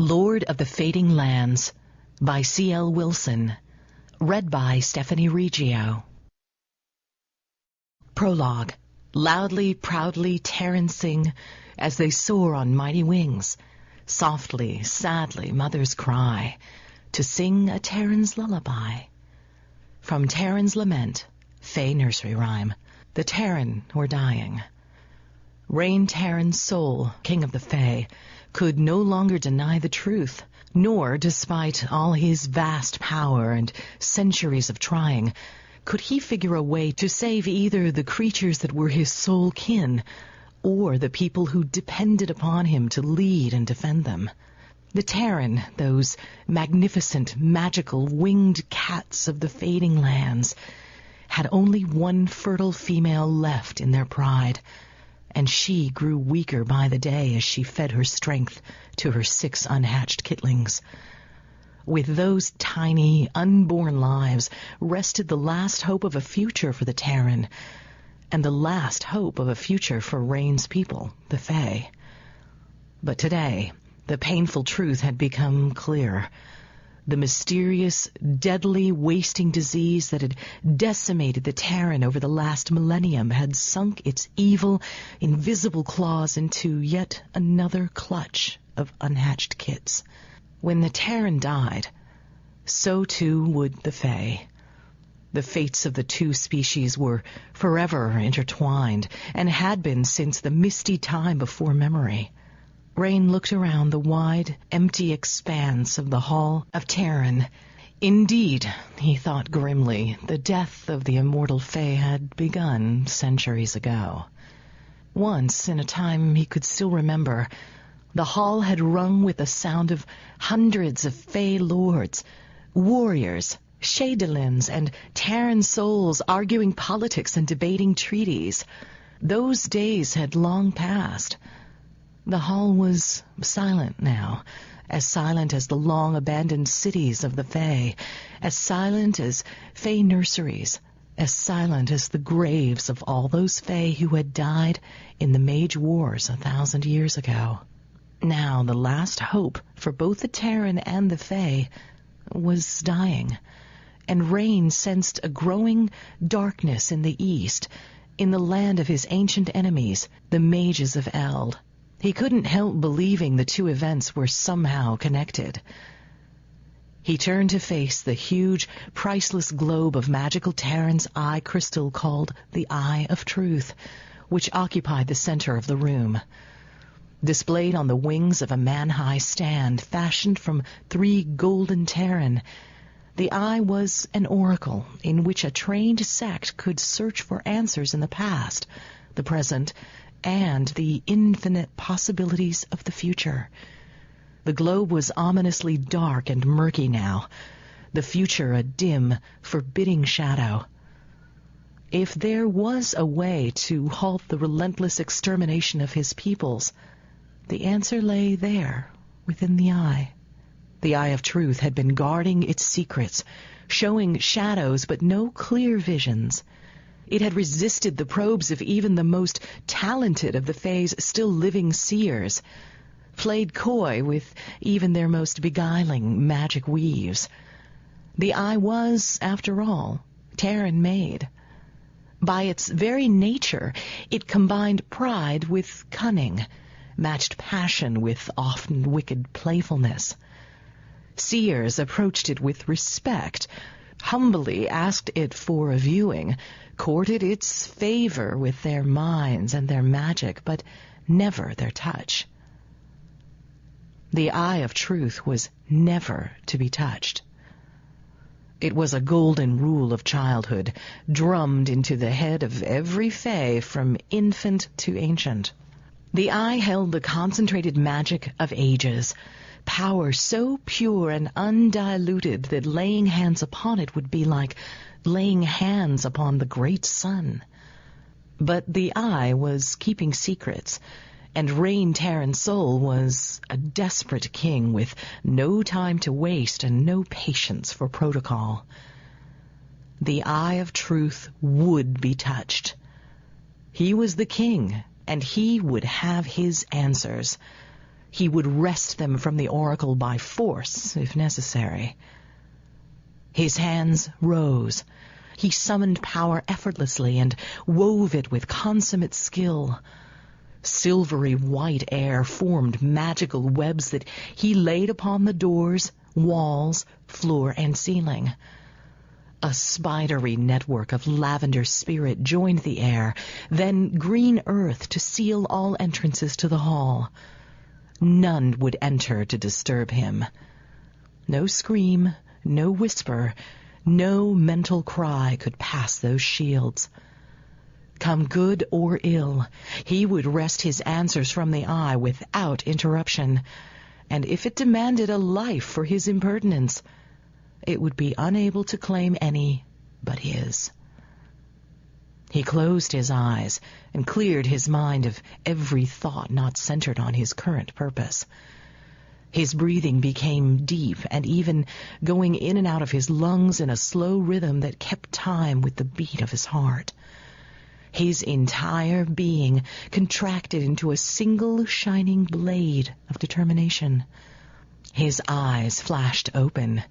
Lord of the Fading Lands by C.L. Wilson. Read by Stephanie Reggio. Prologue. Loudly, proudly, Terrans sing as they soar on mighty wings. Softly, sadly, mothers cry to sing a Terran's lullaby. From Terran's Lament, Fey nursery rhyme. The Terran were dying. Rain Terran's soul, king of the Fey, could no longer deny the truth, nor, despite all his vast power and centuries of trying, could he figure a way to save either the creatures that were his soul kin or the people who depended upon him to lead and defend them. The Terran, those magnificent, magical, winged cats of the fading lands, had only one fertile female left in their pride, and she grew weaker by the day as she fed her strength to her 6 unhatched kitlings. With those tiny, unborn lives rested the last hope of a future for the Terran, and the last hope of a future for Rain's people, the Fey. But today, the painful truth had become clear. The mysterious, deadly, wasting disease that had decimated the Terran over the last millennium had sunk its evil, invisible claws into yet another clutch of unhatched kits. When the Terran died, so too would the Fey. The fates of the two species were forever intertwined, and had been since the misty time before memory. Rain looked around the wide, empty expanse of the Hall of Terran. Indeed, he thought grimly, the death of the immortal Fey had begun centuries ago. Once, in a time he could still remember, the hall had rung with the sound of hundreds of Fey lords, warriors, Shadalins, and Terran souls arguing politics and debating treaties. Those days had long passed. The hall was silent now, as silent as the long-abandoned cities of the Fey, as silent as Fey nurseries, as silent as the graves of all those Fey who had died in the Mage Wars 1,000 years ago. Now the last hope for both the Terran and the Fey was dying, and Rain sensed a growing darkness in the east, in the land of his ancient enemies, the Mages of Eld. He couldn't help believing the two events were somehow connected. He turned to face the huge, priceless globe of magical Terran's eye crystal called the Eye of Truth, which occupied the center of the room. Displayed on the wings of a man-high stand fashioned from 3 golden Terran, the eye was an oracle in which a trained sect could search for answers in the past, the present, and the infinite possibilities of the future. The globe was ominously dark and murky now, the future a dim, forbidding shadow. If there was a way to halt the relentless extermination of his peoples, the answer lay there, within the eye. The Eye of Truth had been guarding its secrets, showing shadows but no clear visions. It had resisted the probes of even the most talented of the Fey's still living seers, played coy with even their most beguiling magic weaves. The eye was, after all, Terran-made. By its very nature, it combined pride with cunning, matched passion with often wicked playfulness. Seers approached it with respect, humbly asked it for a viewing, courted its favor with their minds and their magic, but never their touch. The Eye of Truth was never to be touched. It was a golden rule of childhood, drummed into the head of every Fey from infant to ancient. The eye held the concentrated magic of ages, power so pure and undiluted that laying hands upon it would be like laying hands upon the great sun. But the eye was keeping secrets, and Rain Terran's soul was a desperate king with no time to waste and no patience for protocol. The Eye of Truth would be touched. He was the king, and he would have his answers. He would wrest them from the oracle by force, if necessary. His hands rose. He summoned power effortlessly and wove it with consummate skill. Silvery white air formed magical webs that he laid upon the doors, walls, floor, and ceiling. A spidery network of lavender spirit joined the air, then green earth to seal all entrances to the hall. None would enter to disturb him. No scream, no whisper, no mental cry could pass those shields. Come good or ill, he would wrest his answers from the eye without interruption, and if it demanded a life for his impertinence, it would be unable to claim any but his. He closed his eyes and cleared his mind of every thought not centered on his current purpose. His breathing became deep and even, going in and out of his lungs in a slow rhythm that kept time with the beat of his heart. His entire being contracted into a single shining blade of determination. His eyes flashed open.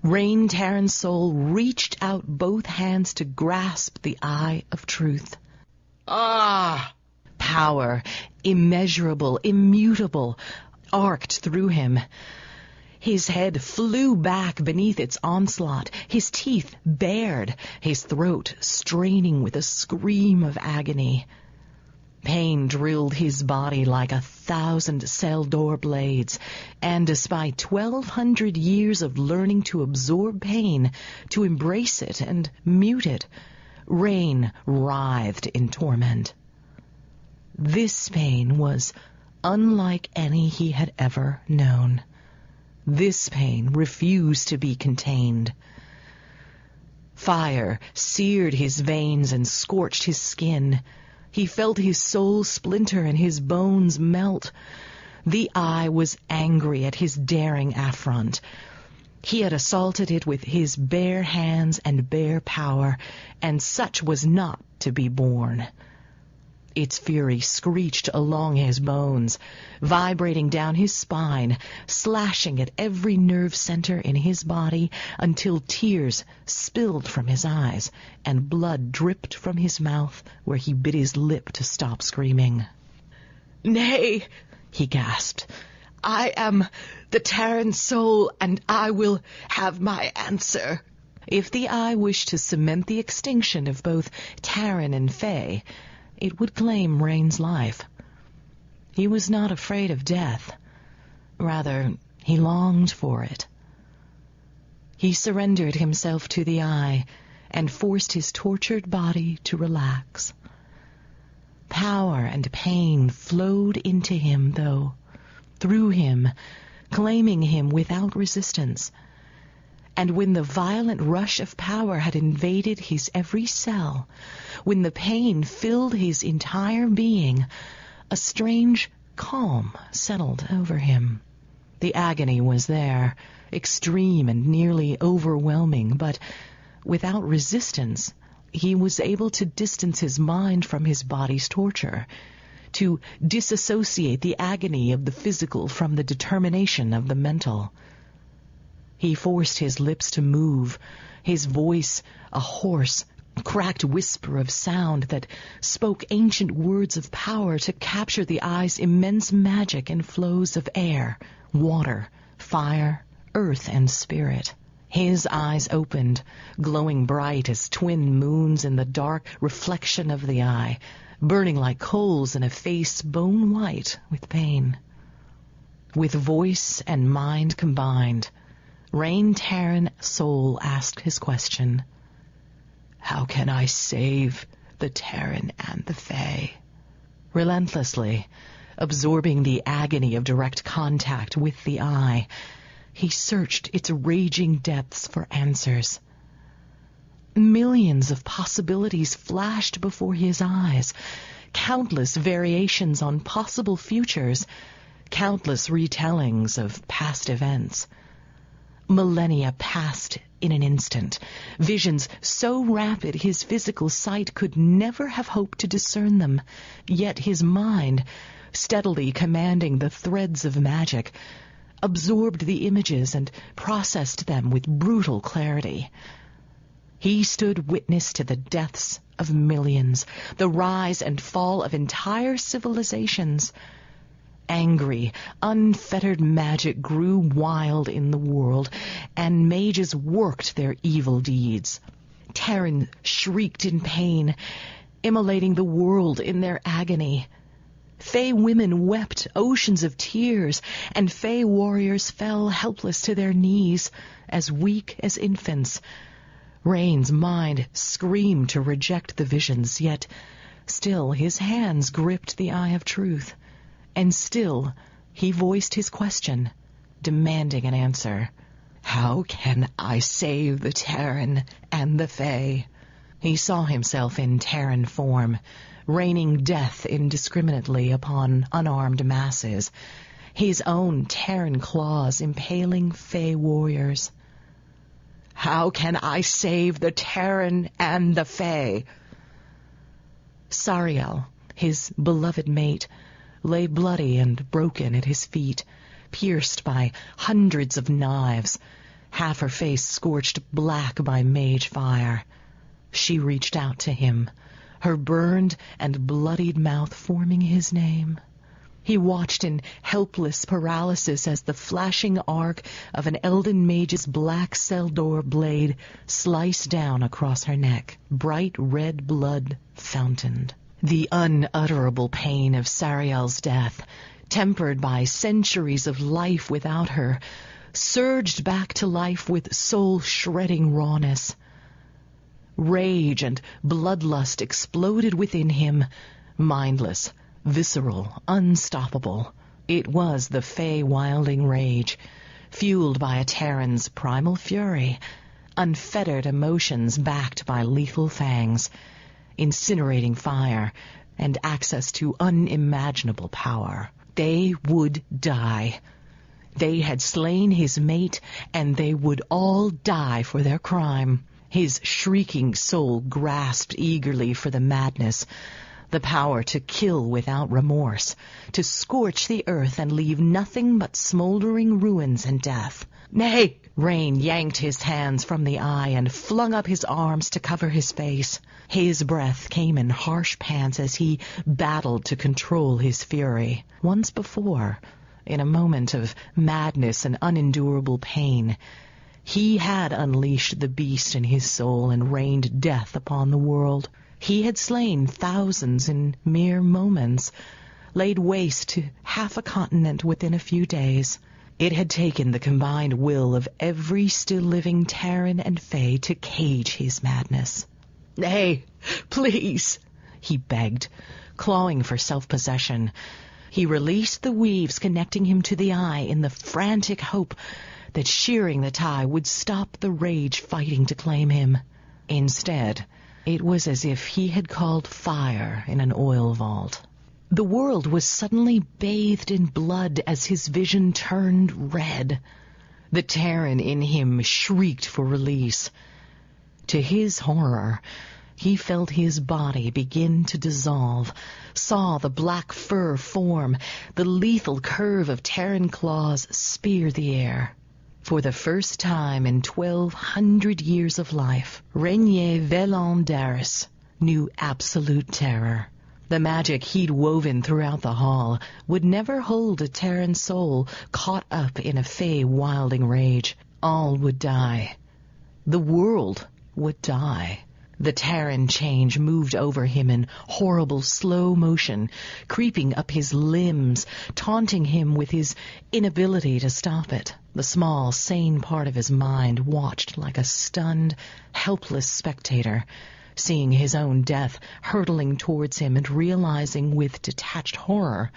Rain Terran's soul reached out both hands to grasp the eye of truth. Ah! Power, immeasurable, immutable, arced through him. His head flew back beneath its onslaught, his teeth bared, his throat straining with a scream of agony. Pain drilled his body like 1,000 cell door blades, and despite 1,200 years of learning to absorb pain, to embrace it and mute it, Rain writhed in torment. This pain was unlike any he had ever known. This pain refused to be contained. Fire seared his veins and scorched his skin. He felt his soul splinter and his bones melt. The eye was angry at his daring affront. He had assaulted it with his bare hands and bare power, and such was not to be borne. Its fury screeched along his bones, vibrating down his spine, slashing at every nerve center in his body until tears spilled from his eyes and blood dripped from his mouth where he bit his lip to stop screaming. "Nay," he gasped, "I am the Terran soul, and I will have my answer." If the eye wished to cement the extinction of both Terran and Fae, it would claim Rain's life. He was not afraid of death. Rather, he longed for it. He surrendered himself to the eye and forced his tortured body to relax. Power and pain flowed into him, though, through him, claiming him without resistance. And when the violent rush of power had invaded his every cell, when the pain filled his entire being, a strange calm settled over him. The agony was there, extreme and nearly overwhelming, but without resistance, he was able to distance his mind from his body's torture, to disassociate the agony of the physical from the determination of the mental. He forced his lips to move, his voice a hoarse, cracked whisper of sound that spoke ancient words of power to capture the eye's immense magic in flows of air, water, fire, earth, and spirit. His eyes opened, glowing bright as twin moons in the dark reflection of the eye, burning like coals in a face bone white with pain. With voice and mind combined, Rain Terran soul asked his question. How can I save the Terran and the Fae? Relentlessly, absorbing the agony of direct contact with the eye, he searched its raging depths for answers. Millions of possibilities flashed before his eyes, countless variations on possible futures, countless retellings of past events. Millennia passed in an instant. Visions so rapid his physical sight could never have hoped to discern them. Yet his mind, steadily commanding the threads of magic, absorbed the images and processed them with brutal clarity. He stood witness to the deaths of millions, the rise and fall of entire civilizations. Angry, unfettered magic grew wild in the world, and mages worked their evil deeds. Terran shrieked in pain, immolating the world in their agony. Fey women wept oceans of tears, and Fey warriors fell helpless to their knees, as weak as infants. Rain's mind screamed to reject the visions, yet still his hands gripped the eye of truth. And still he voiced his question, demanding an answer. How can I save the Terran and the Fey? He saw himself in Terran form, raining death indiscriminately upon unarmed masses, his own Terran claws impaling Fey warriors. How can I save the Terran and the Fey? Sariel, his beloved mate, lay bloody and broken at his feet, pierced by hundreds of knives, half her face scorched black by mage fire. She reached out to him, her burned and bloodied mouth forming his name. He watched in helpless paralysis as the flashing arc of an Elden mage's black Seldor blade sliced down across her neck, bright red blood fountained. The unutterable pain of Sariel's death, tempered by centuries of life without her, surged back to life with soul-shredding rawness. Rage and bloodlust exploded within him, mindless, visceral, unstoppable. It was the Fey wilding rage, fueled by a Terran's primal fury, unfettered emotions backed by lethal fangs, incinerating fire, and access to unimaginable power. They would die. They had slain his mate, and they would all die for their crime. His shrieking soul grasped eagerly for the madness, the power to kill without remorse, to scorch the earth and leave nothing but smoldering ruins and death. Nay! Rain yanked his hands from the eye and flung up his arms to cover his face. His breath came in harsh pants as he battled to control his fury. Once before, in a moment of madness and unendurable pain, he had unleashed the beast in his soul and rained death upon the world. He had slain thousands in mere moments, laid waste to half a continent within a few days. It had taken the combined will of every still living Terran and Fey to cage his madness. "Nay, please," he begged, clawing for self-possession. He released the weaves connecting him to the eye in the frantic hope that shearing the tie would stop the rage fighting to claim him. Instead, it was as if he had called fire in an oil vault. The world was suddenly bathed in blood as his vision turned red. The Terran in him shrieked for release. To his horror, he felt his body begin to dissolve, saw the black fur form, the lethal curve of Terran claws spear the air. For the first time in 1,200 years of life, Rainier Velandaris knew absolute terror. The magic he'd woven throughout the hall would never hold a Terran soul caught up in a Fey wilding rage. All would die. The world would die. The Terran change moved over him in horrible slow motion, creeping up his limbs, taunting him with his inability to stop it. The small, sane part of his mind watched like a stunned, helpless spectator, seeing his own death hurtling towards him and realizing with detached horror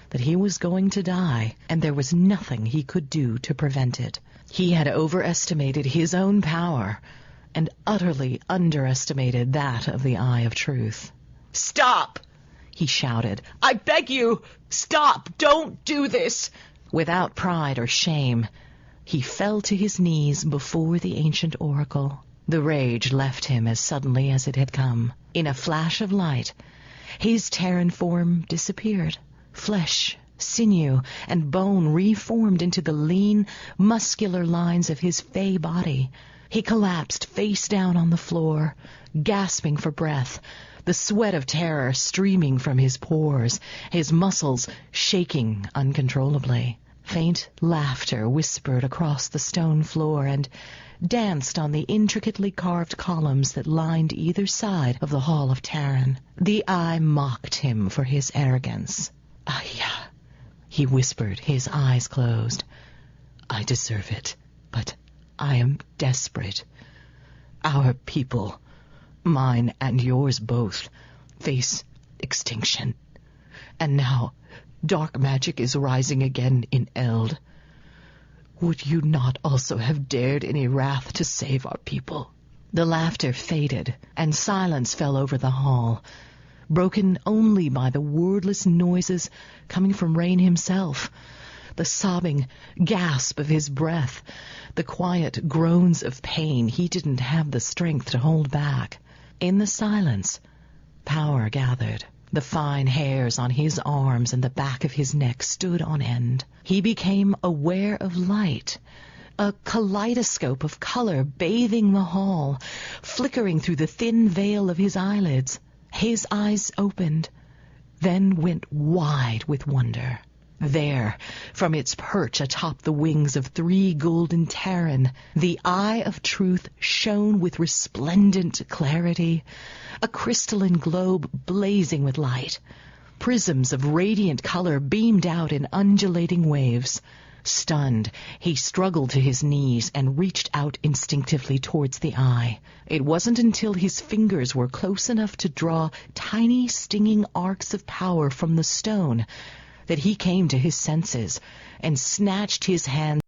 that he was going to die, and there was nothing he could do to prevent it. He had overestimated his own power and utterly underestimated that of the Eye of Truth. "Stop!" he shouted. "I beg you, stop! Don't do this!" Without pride or shame, He fell to his knees before the ancient oracle. The rage left him as suddenly as it had come. In a flash of light, his Terran form disappeared. Flesh, sinew, and bone reformed into the lean, muscular lines of his fey body. He collapsed face down on the floor, gasping for breath, the sweat of terror streaming from his pores, his muscles shaking uncontrollably. Faint laughter whispered across the stone floor and danced on the intricately carved columns that lined either side of the Hall of Terran. The eye mocked him for his arrogance. "Aya," he whispered, his eyes closed. "I deserve it, but I am desperate. Our people, mine and yours both, face extinction. And now dark magic is rising again in Eld. Would you not also have dared any wrath to save our people?" The laughter faded, and silence fell over the hall, broken only by the wordless noises coming from Rain himself, the sobbing gasp of his breath, the quiet groans of pain he didn't have the strength to hold back. In the silence, power gathered. The fine hairs on his arms and the back of his neck stood on end. He became aware of light, a kaleidoscope of color bathing the hall, flickering through the thin veil of his eyelids. His eyes opened, then went wide with wonder. There, from its perch atop the wings of 3 golden Terran, the Eye of Truth shone with resplendent clarity, a crystalline globe blazing with light. Prisms of radiant color beamed out in undulating waves. Stunned, he struggled to his knees and reached out instinctively towards the eye. It wasn't until his fingers were close enough to draw tiny stinging arcs of power from the stone that he came to his senses and snatched his hand